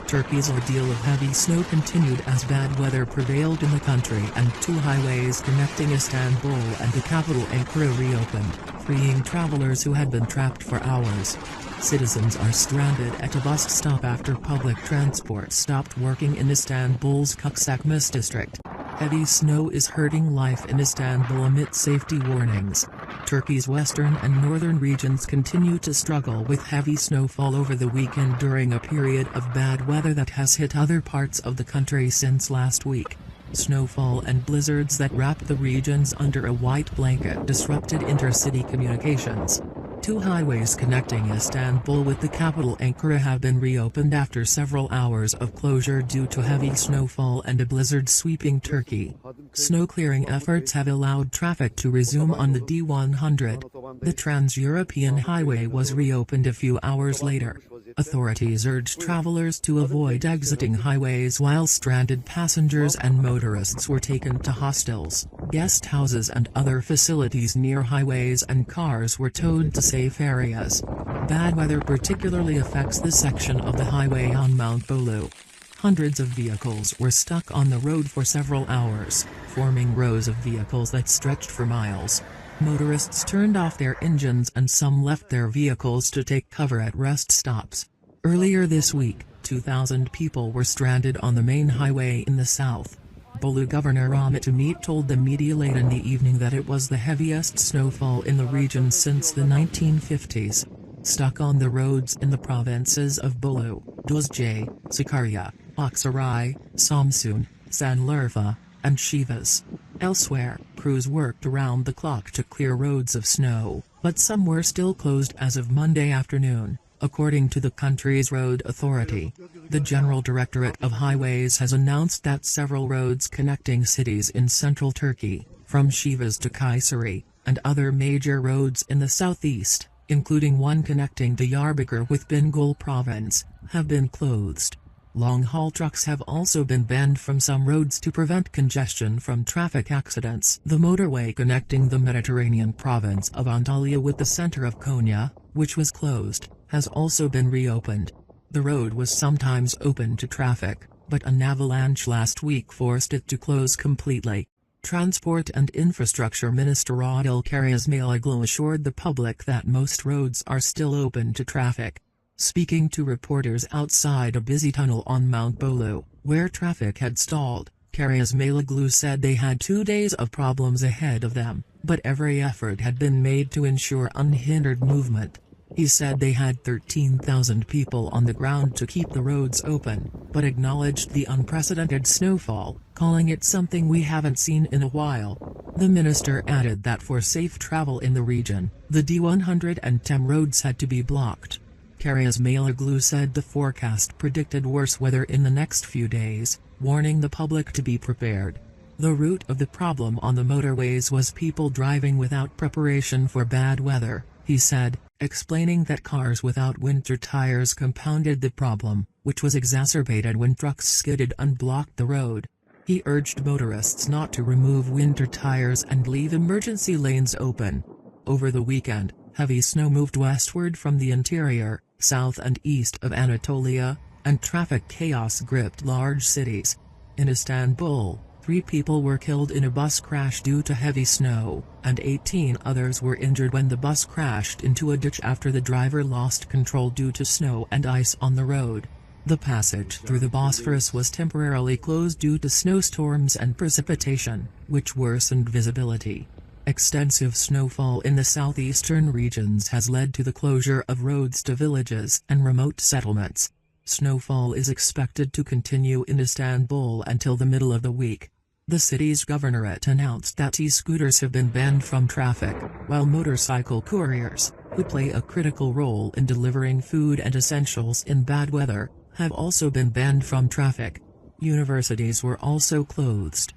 Turkey's ordeal of heavy snow continued as bad weather prevailed in the country and two highways connecting Istanbul and the capital Ankara reopened, freeing travelers who had been trapped for hours. Citizens are stranded at a bus stop after public transport stopped working in Istanbul's Kucukcekmece district. Heavy snow is hurting life in Istanbul amid safety warnings. Turkey's western and northern regions continue to struggle with heavy snowfall over the weekend during a period of bad weather that has hit other parts of the country since last week. Snowfall and blizzards that wrapped the regions under a white blanket disrupted intercity communications. Two highways connecting Istanbul with the capital Ankara have been reopened after several hours of closure due to heavy snowfall and a blizzard sweeping Turkey. Snow clearing efforts have allowed traffic to resume on the D-100. The Trans-European Highway was reopened a few hours later. Authorities urged travelers to avoid exiting highways while stranded passengers and motorists were taken to hostels, guest houses and other facilities near highways, and cars were towed to safe areas. Bad weather particularly affects the section of the highway on Mount Bolu. Hundreds of vehicles were stuck on the road for several hours, forming rows of vehicles that stretched for miles. Motorists turned off their engines and some left their vehicles to take cover at rest stops. Earlier this week, 2,000 people were stranded on the main highway in the south. Bolu Governor Ahmet Ümit told the media late in the evening that it was the heaviest snowfall in the region since the 1950s. Stuck on the roads in the provinces of Bolu, Düzce, Sakarya, Aksaray, Samsun, Sanlıurfa, and Sivas. Elsewhere, crews worked around the clock to clear roads of snow, but some were still closed as of Monday afternoon, according to the country's road authority. The General Directorate of Highways has announced that several roads connecting cities in central Turkey, from Sivas to Kayseri, and other major roads in the southeast, including one connecting Diyarbakir with Bingöl province, have been closed. Long-haul trucks have also been banned from some roads to prevent congestion from traffic accidents. The motorway connecting the Mediterranean province of Antalya with the center of Konya, which was closed, has also been reopened. The road was sometimes open to traffic, but an avalanche last week forced it to close completely. Transport and Infrastructure Minister Adil Karaismailoglu assured the public that most roads are still open to traffic. Speaking to reporters outside a busy tunnel on Mount Bolu, where traffic had stalled, Karaismailoglu said they had 2 days of problems ahead of them, but every effort had been made to ensure unhindered movement. He said they had 13,000 people on the ground to keep the roads open, but acknowledged the unprecedented snowfall, calling it something we haven't seen in a while. The minister added that for safe travel in the region, the D-100 and TEM roads had to be blocked. Karaismailoglu said the forecast predicted worse weather in the next few days, warning the public to be prepared. The root of the problem on the motorways was people driving without preparation for bad weather, he said, explaining that cars without winter tires compounded the problem, which was exacerbated when trucks skidded and blocked the road. He urged motorists not to remove winter tires and leave emergency lanes open. Over the weekend, heavy snow moved westward from the interior, south and east of Anatolia, and traffic chaos gripped large cities. In Istanbul, 3 people were killed in a bus crash due to heavy snow, and 18 others were injured when the bus crashed into a ditch after the driver lost control due to snow and ice on the road. The passage through the Bosphorus was temporarily closed due to snowstorms and precipitation, which worsened visibility. Extensive snowfall in the southeastern regions has led to the closure of roads to villages and remote settlements. Snowfall is expected to continue in Istanbul until the middle of the week. The city's governorate announced that e-scooters have been banned from traffic, while motorcycle couriers, who play a critical role in delivering food and essentials in bad weather, have also been banned from traffic. Universities were also closed.